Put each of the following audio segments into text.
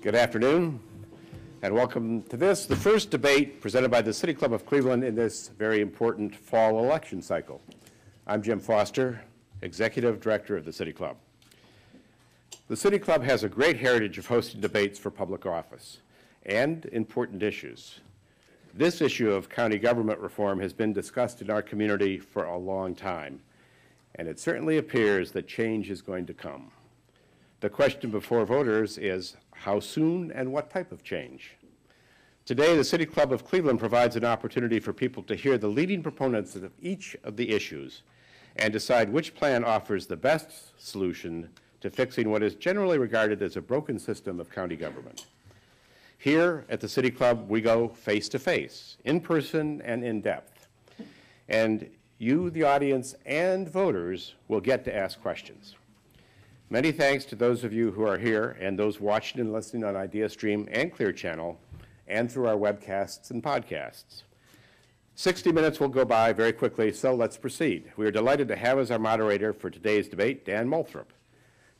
Good afternoon, and welcome to this, the first debate presented by the City Club of Cleveland in this very important fall election cycle. I'm Jim Foster, Executive Director of the City Club. The City Club has a great heritage of hosting debates for public office and important issues. This issue of county government reform has been discussed in our community for a long time, and it certainly appears that change is going to come. The question before voters is how soon and what type of change? Today, the City Club of Cleveland provides an opportunity for people to hear the leading proponents of each of the issues and decide which plan offers the best solution to fixing what is generally regarded as a broken system of county government. Here at the City Club, we go face to face, in person and in depth. And you, the audience, and voters will get to ask questions. Many thanks to those of you who are here and those watching and listening on ideastream and Clear Channel and through our webcasts and podcasts. 60 minutes will go by very quickly, so let's proceed. We are delighted to have as our moderator for today's debate, Dan Moulthrop.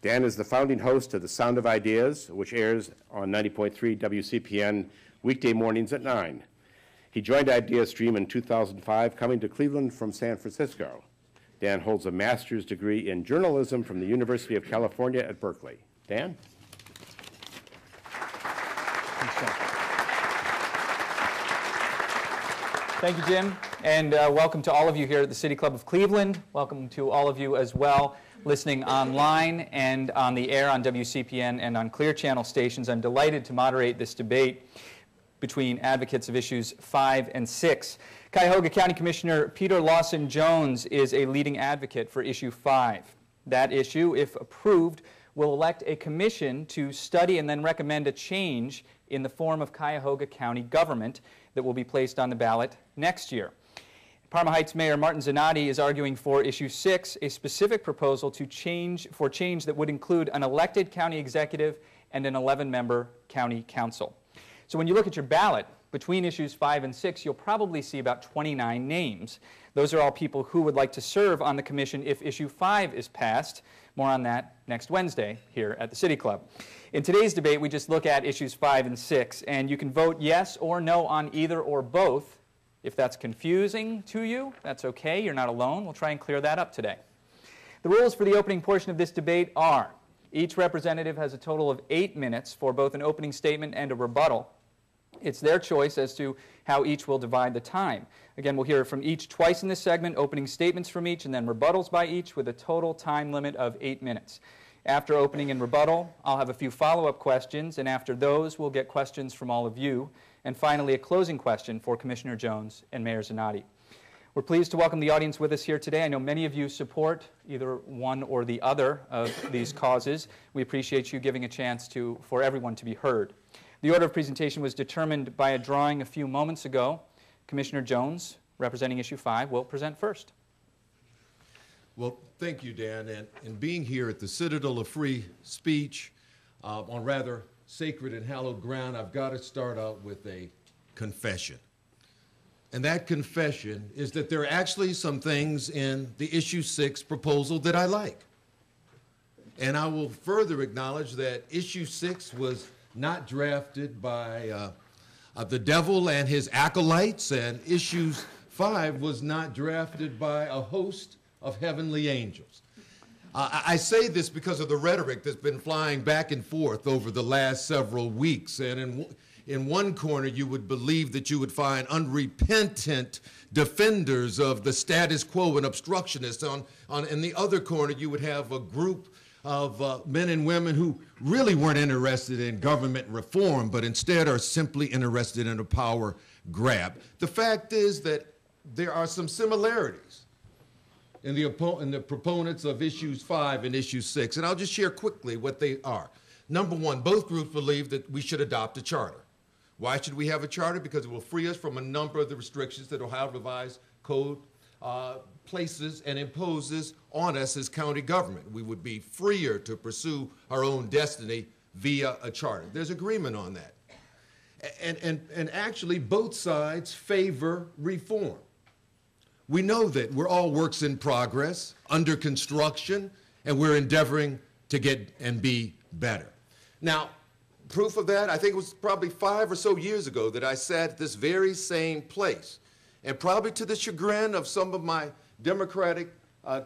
Dan is the founding host of The Sound of Ideas, which airs on 90.3 WCPN weekday mornings at 9. He joined ideastream in 2005, coming to Cleveland from San Francisco. Dan holds a master's degree in journalism from the University of California at Berkeley. Dan? Thank you, Jim, and welcome to all of you here at the City Club of Cleveland. Welcome to all of you as well listening online and on the air on WCPN and on Clear Channel stations. I'm delighted to moderate this debate between advocates of issues 5 and 6. Cuyahoga County Commissioner Peter Lawson Jones is a leading advocate for issue 5. That issue, if approved, will elect a commission to study and then recommend a change in the form of Cuyahoga County government that will be placed on the ballot next year. Parma Heights Mayor Martin Zanotti is arguing for issue 6, a specific proposal to change that would include an elected county executive and an 11-member county council. So when you look at your ballot, between issues 5 and 6, you'll probably see about 29 names. Those are all people who would like to serve on the commission if issue 5 is passed. More on that next Wednesday here at the City Club. In today's debate, we just look at issues 5 and 6, and you can vote yes or no on either or both. If that's confusing to you, that's okay. You're not alone. We'll try and clear that up today. The rules for the opening portion of this debate are: each representative has a total of 8 minutes for both an opening statement and a rebuttal. It's their choice as to how each will divide the time. Again, we'll hear from each twice in this segment, opening statements from each, and then rebuttals by each with a total time limit of 8 minutes. After opening and rebuttal, I'll have a few follow-up questions, and after those, we'll get questions from all of you. And finally, a closing question for Commissioner Jones and Mayor Zanotti. We're pleased to welcome the audience with us here today. I know many of you support either one or the other of these causes. We appreciate you giving a chance for everyone to be heard. The order of presentation was determined by a drawing a few moments ago. Commissioner Jones, representing issue 5, will present first. Well, thank you, Dan. And being here at the Citadel of Free Speech on rather sacred and hallowed ground, I've got to start out with a confession. And that confession is that there are actually some things in the issue 6 proposal that I like. And I will further acknowledge that issue 6 was not drafted by the devil and his acolytes, and issue 5 was not drafted by a host of heavenly angels. I say this because of the rhetoric that's been flying back and forth over the last several weeks. And in one corner, you would believe that you would find unrepentant defenders of the status quo and obstructionists. In the other corner, you would have a group of men and women who really weren't interested in government reform, but instead are simply interested in a power grab. The fact is that there are some similarities in the proponents of issues 5 and issue 6, and I'll just share quickly what they are. Number one, both groups believe that we should adopt a charter. Why should we have a charter? Because it will free us from a number of the restrictions that Ohio Revised Code places and imposes on us as county government. We would be freer to pursue our own destiny via a charter. There's agreement on that. And actually, both sides favor reform. We know that we're all works in progress, under construction, and we're endeavoring to get and be better. Now, Proof of that, I think it was probably 5 or so years ago that I sat at this very same place. And probably to the chagrin of some of my Democratic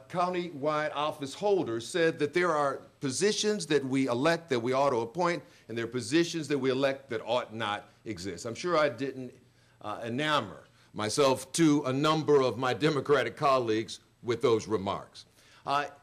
county-wide office holders, said that there are positions that we elect that we ought to appoint, and there are positions that we elect that ought not exist. I'm sure I didn't enamor myself to a number of my Democratic colleagues with those remarks.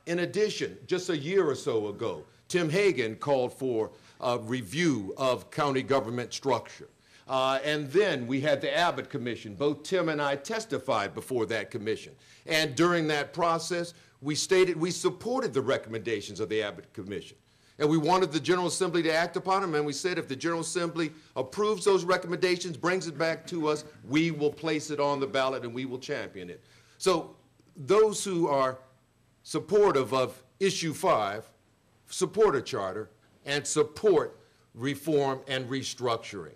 In addition, just a year or so ago, Tim Hagan called for a review of county government structure. And then we had the Abbott Commission. Both Tim and I testified before that commission. And during that process, we stated we supported the recommendations of the Abbott Commission. And we wanted the General Assembly to act upon them, and we said if the General Assembly approves those recommendations, brings it back to us, we will place it on the ballot and we will champion it. So those who are supportive of Issue 5 support a charter and support reform and restructuring.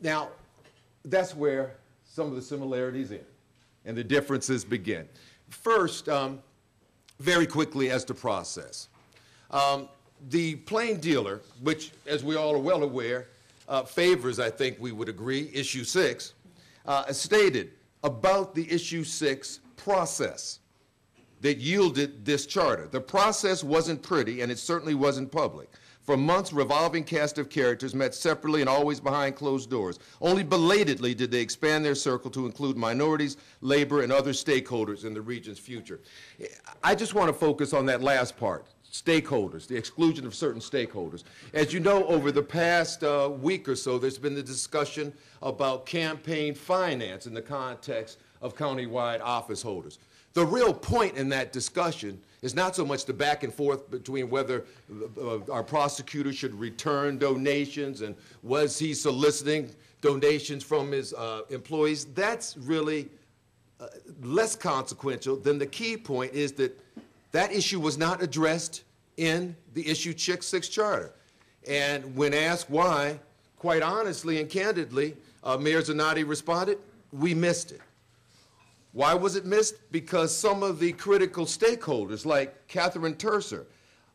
Now, that's where some of the similarities end and the differences begin. First, very quickly as to process. The plain dealer, which, as we all are well aware, favors, I think we would agree, Issue 6, stated about the Issue 6 process that yielded this charter. The process wasn't pretty, and it certainly wasn't public. For months, revolving cast of characters met separately and always behind closed doors. Only belatedly did they expand their circle to include minorities, labor, and other stakeholders in the region's future. I just want to focus on that last part, stakeholders, the exclusion of certain stakeholders. As you know, over the past week or so, there's been the discussion about campaign finance in the context of countywide office holders. The real point in that discussion is not so much the back and forth between whether our prosecutor should return donations and was he soliciting donations from his employees. That's really less consequential than the key point is that that issue was not addressed in the Issue 6 charter. And when asked why, quite honestly and candidly, Mayor Zanotti responded, we missed it. Why was it missed? Because some of the critical stakeholders, like Catherine Terser,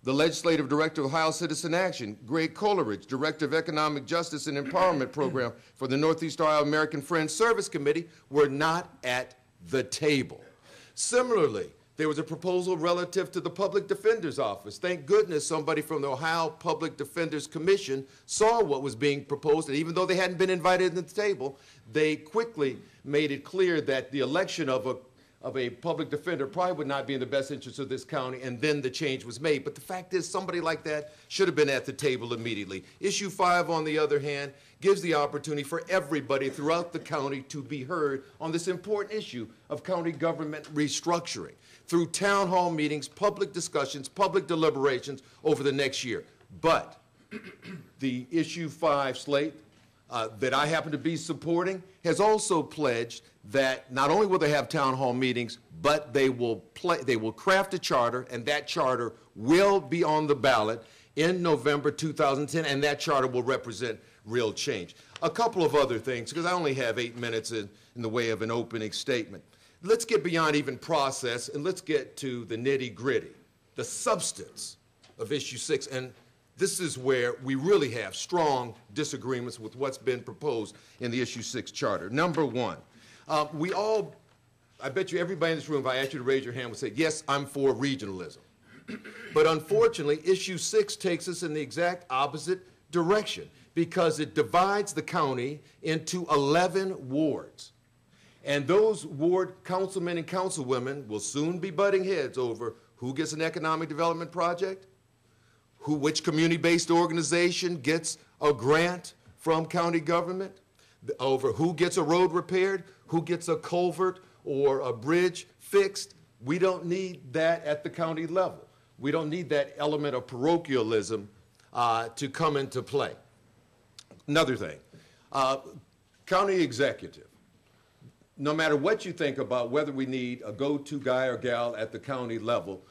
the Legislative Director of Ohio Citizen Action, Greg Coleridge, Director of Economic Justice and Empowerment Program for the Northeast Ohio American Friends Service Committee, were not at the table. Similarly, there was a proposal relative to the Public Defender's Office. Thank goodness somebody from the Ohio Public Defender's Commission saw what was being proposed, and even though they hadn't been invited to the table, they quickly made it clear that the election of a public defender probably would not be in the best interest of this county, and then the change was made. But the fact is, somebody like that should have been at the table immediately. Issue 5, on the other hand, gives the opportunity for everybody throughout the county to be heard on this important issue of county government restructuring through town hall meetings, public discussions, public deliberations over the next year. But the Issue 5 slate that I happen to be supporting has also pledged that not only will they have town hall meetings, but they will craft a charter, and that charter will be on the ballot in November 2010, and that charter will represent real change. A couple of other things, because I only have 8 minutes in the way of an opening statement. Let's get beyond even process, and let's get to the nitty-gritty, the substance of Issue 6. And this is where we really have strong disagreements with what's been proposed in the Issue 6 charter. Number one, I bet you everybody in this room, if I asked you to raise your hand, would say, yes, I'm for regionalism. But unfortunately, Issue 6 takes us in the exact opposite direction because it divides the county into 11 wards. And those ward councilmen and councilwomen will soon be butting heads over who gets an economic development project, which community-based organization gets a grant from county government, over who gets a road repaired, who gets a culvert or a bridge fixed. We don't need that at the county level. We don't need that element of parochialism to come into play. Another thing, county executive. No matter what you think about whether we need a go-to guy or gal at the county level,